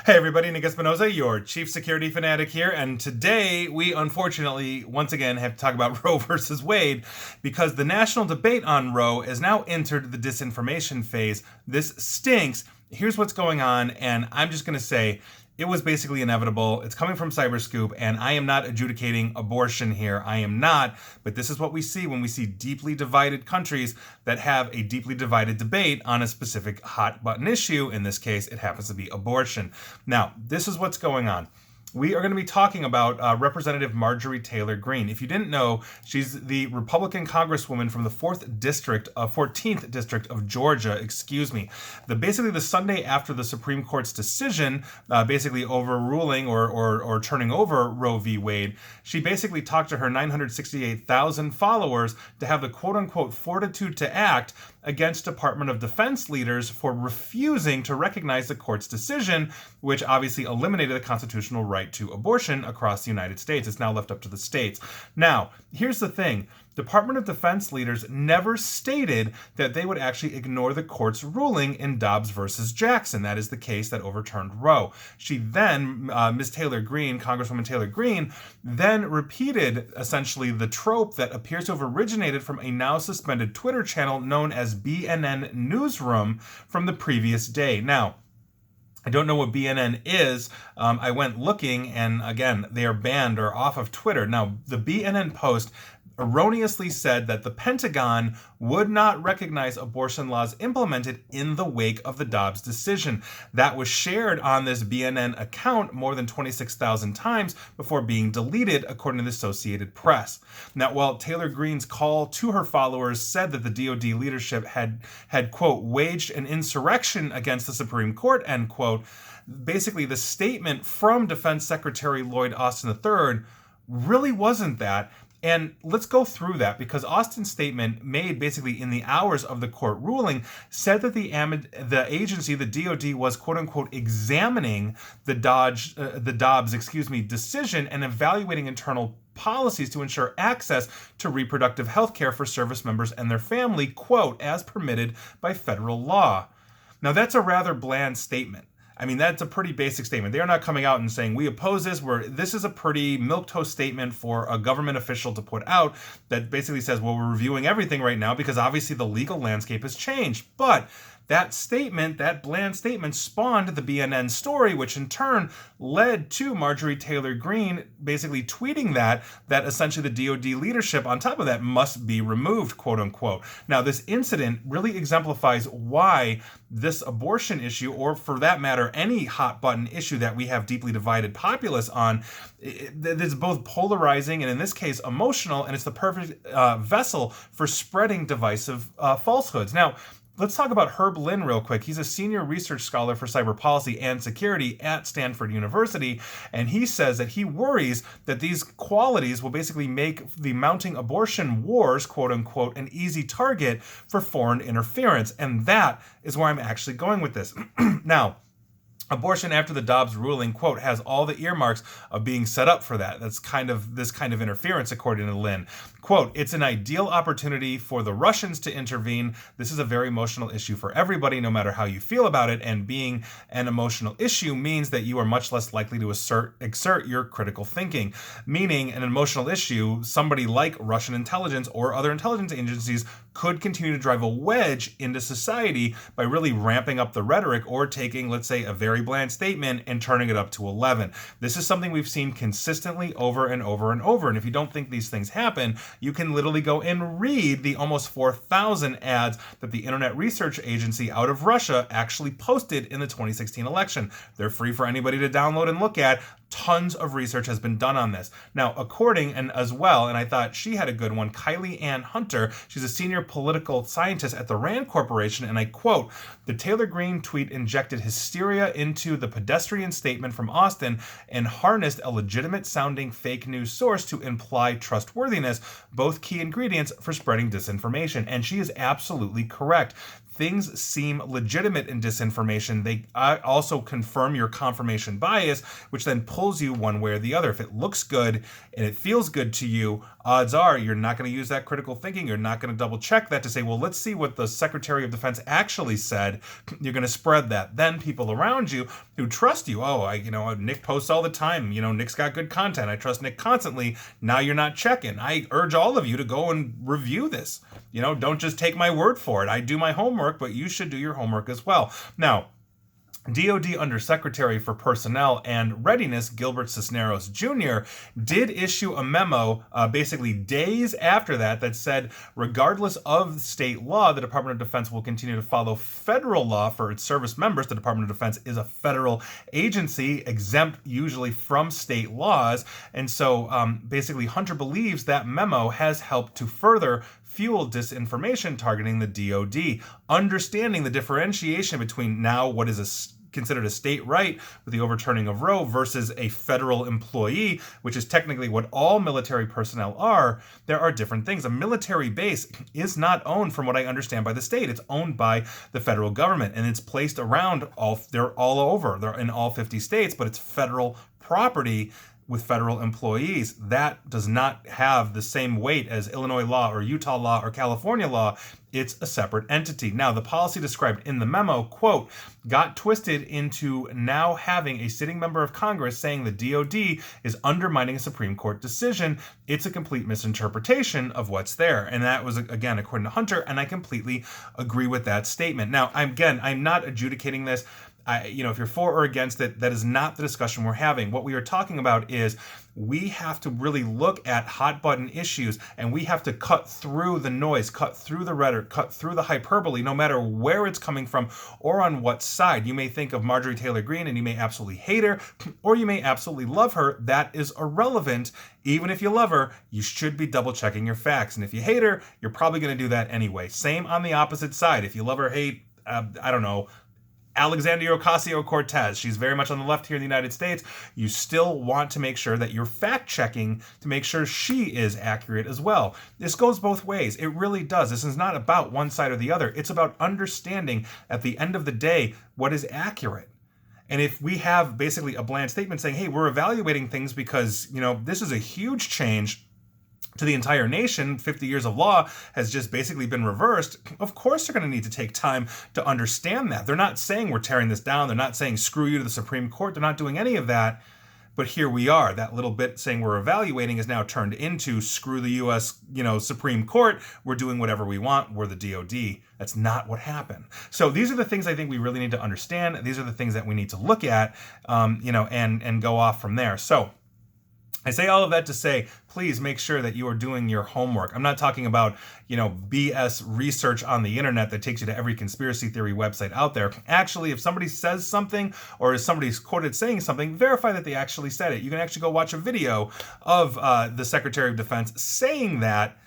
Hey everybody, Nick Espinoza, your chief security fanatic here, and today we unfortunately once again have to talk about Roe versus Wade because the national debate on Roe has now entered the disinformation phase. This stinks. Here's what's going on, and I'm just going to say it was basically inevitable. It's coming from Cyberscoop, and I am not adjudicating abortion here. I am not, but this is what we see when we see deeply divided countries that have a deeply divided debate on a specific hot button issue. In this case, it happens to be abortion. Now, this is what's going on. We are going to be talking about Representative Marjorie Taylor Greene. If you didn't know, she's the Republican Congresswoman from the 14th District of Georgia, Basically, the Sunday after the Supreme Court's decision, basically overruling or turning over Roe v. Wade, she basically talked to her 968,000 followers to have the quote-unquote fortitude to act against Department of Defense leaders for refusing to recognize the court's decision, which obviously eliminated the constitutional right to abortion across the United States. It's now left up to the states. Now, here's the thing. Department of Defense leaders never stated that they would actually ignore the court's ruling in Dobbs versus Jackson. That is the case that overturned Roe. She then, Ms. Taylor Greene, Congresswoman Taylor Greene, then repeated essentially the trope that appears to have originated from a now suspended Twitter channel known as BNN Newsroom from the previous day. Now, I don't know what BNN is. I went looking, and again, they are banned or off of Twitter. Now, the BNN post erroneously said that the Pentagon would not recognize abortion laws implemented in the wake of the Dobbs decision. That was shared on this BNN account more than 26,000 times before being deleted, according to the Associated Press. Now, while Taylor Greene's call to her followers said that the DoD leadership had quote, waged an insurrection against the Supreme Court, end quote, basically the statement from Defense Secretary Lloyd Austin III really wasn't that. And let's go through that, because Austin's statement made basically in the hours of the court ruling said that the agency, the DoD, was quote unquote examining the Dobbs decision and evaluating internal policies to ensure access to reproductive health care for service members and their family, quote, as permitted by federal law. Now, that's a rather bland statement. I mean, that's a pretty basic statement. They're not coming out and saying, we oppose this. This is a pretty milquetoast statement for a government official to put out that basically says, well, we're reviewing everything right now because obviously the legal landscape has changed. But that statement, that bland statement, spawned the BNN story, which in turn led to Marjorie Taylor Greene basically tweeting that essentially the DoD leadership on top of that must be removed, quote unquote. Now, this incident really exemplifies why this abortion issue, or for that matter, any hot button issue that we have deeply divided populace on, is both polarizing and in this case emotional, and it's the perfect vessel for spreading divisive falsehoods. Now, let's talk about Herb Lynn real quick. He's a senior research scholar for cyber policy and security at Stanford University, and he says that he worries that these qualities will basically make the mounting abortion wars, quote unquote, an easy target for foreign interference. And that is where I'm actually going with this. Now, abortion after the Dobbs ruling, quote, has all the earmarks of being set up for that. That's this kind of interference, according to Lynn. Quote, it's an ideal opportunity for the Russians to intervene. This is a very emotional issue for everybody, no matter how you feel about it. And being an emotional issue means that you are much less likely to exert your critical thinking. Meaning, an emotional issue, somebody like Russian intelligence or other intelligence agencies could continue to drive a wedge into society by really ramping up the rhetoric or taking, let's say, a very bland statement and turning it up to 11. This is something we've seen consistently over and over and over. And if you don't think these things happen, you can literally go and read the almost 4,000 ads that the Internet Research Agency out of Russia actually posted in the 2016 election. They're free for anybody to download and look at. Tons of research has been done on this. Now, according, and as well, and I thought she had a good one, Kylie Ann Hunter, she's a senior political scientist at the RAND Corporation, and I quote, the Taylor Greene tweet injected hysteria into the pedestrian statement from Austin and harnessed a legitimate-sounding fake news source to imply trustworthiness, both key ingredients for spreading disinformation. And she is absolutely correct. things seem legitimate in disinformation, they also confirm your confirmation bias, which then pulls you one way or the other. If it looks good and it feels good to you, odds are you're not going to use that critical thinking. You're not going to double check that to say, well, let's see what the Secretary of Defense actually said. You're going to spread that. Then people around you who trust you, Nick posts all the time. Nick's got good content. I trust Nick constantly. Now you're not checking. I urge all of you to go and review this. Don't just take my word for it. I do my homework, but you should do your homework as well. Now, DoD Undersecretary for Personnel and Readiness, Gilbert Cisneros Jr., did issue a memo basically days after that said, regardless of state law, the Department of Defense will continue to follow federal law for its service members. The Department of Defense is a federal agency, exempt usually from state laws. And so basically, Hunter believes that memo has helped to further fuel disinformation targeting the DoD, understanding the differentiation between now what is considered a state right with the overturning of Roe versus a federal employee, which is technically what all military personnel are. There are different things. A military base is not owned, from what I understand, by the state. It's owned by the federal government, and it's placed around they're all over. They're in all 50 states, but it's federal property with federal employees. That does not have the same weight as Illinois law or Utah law or California law. It's a separate entity. Now, the policy described in the memo, quote, got twisted into now having a sitting member of Congress saying the DoD is undermining a Supreme Court decision. It's a complete misinterpretation of what's there. And that was, again, according to Hunter, and I completely agree with that statement. Now, I'm not adjudicating this. If you're for or against it, that is not the discussion we're having. What we are talking about is we have to really look at hot button issues, and we have to cut through the noise, cut through the rhetoric, cut through the hyperbole, no matter where it's coming from or on what side. You may think of Marjorie Taylor Greene and you may absolutely hate her, or you may absolutely love her. That is irrelevant. Even if you love her, you should be double checking your facts. And if you hate her, you're probably going to do that anyway. Same on the opposite side. If you love or hate, Alexandria Ocasio-Cortez, she's very much on the left here in the United States. You still want to make sure that you're fact-checking to make sure she is accurate as well. This goes both ways. It really does. This is not about one side or the other. It's about understanding at the end of the day what is accurate. And if we have basically a bland statement saying, hey, we're evaluating things because, this is a huge change to the entire nation, 50 years of law has just basically been reversed, of course they're going to need to take time to understand that. They're not saying we're tearing this down. They're not saying screw you to the Supreme Court. They're not doing any of that. But here we are. That little bit saying we're evaluating is now turned into screw the U.S., Supreme Court. We're doing whatever we want. We're the DOD. That's not what happened. So these are the things I think we really need to understand. These are the things that we need to look at, and go off from there. So I say all of that to say, please make sure that you are doing your homework. I'm not talking about, BS research on the internet that takes you to every conspiracy theory website out there. Actually, if somebody says something or if somebody's quoted saying something, verify that they actually said it. You can actually go watch a video of the Secretary of Defense saying that.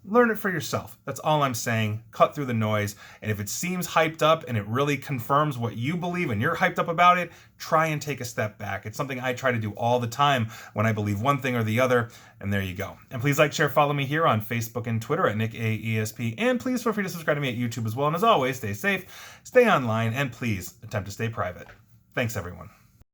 Learn it for yourself. That's all I'm saying. Cut through the noise. And if it seems hyped up and it really confirms what you believe and you're hyped up about it, try and take a step back. It's something I try to do all the time when I believe one thing or the other. And there you go. And please like, share, follow me here on Facebook and Twitter at NickAESP. And please feel free to subscribe to me at YouTube as well. And as always, stay safe, stay online, and please attempt to stay private. Thanks, everyone.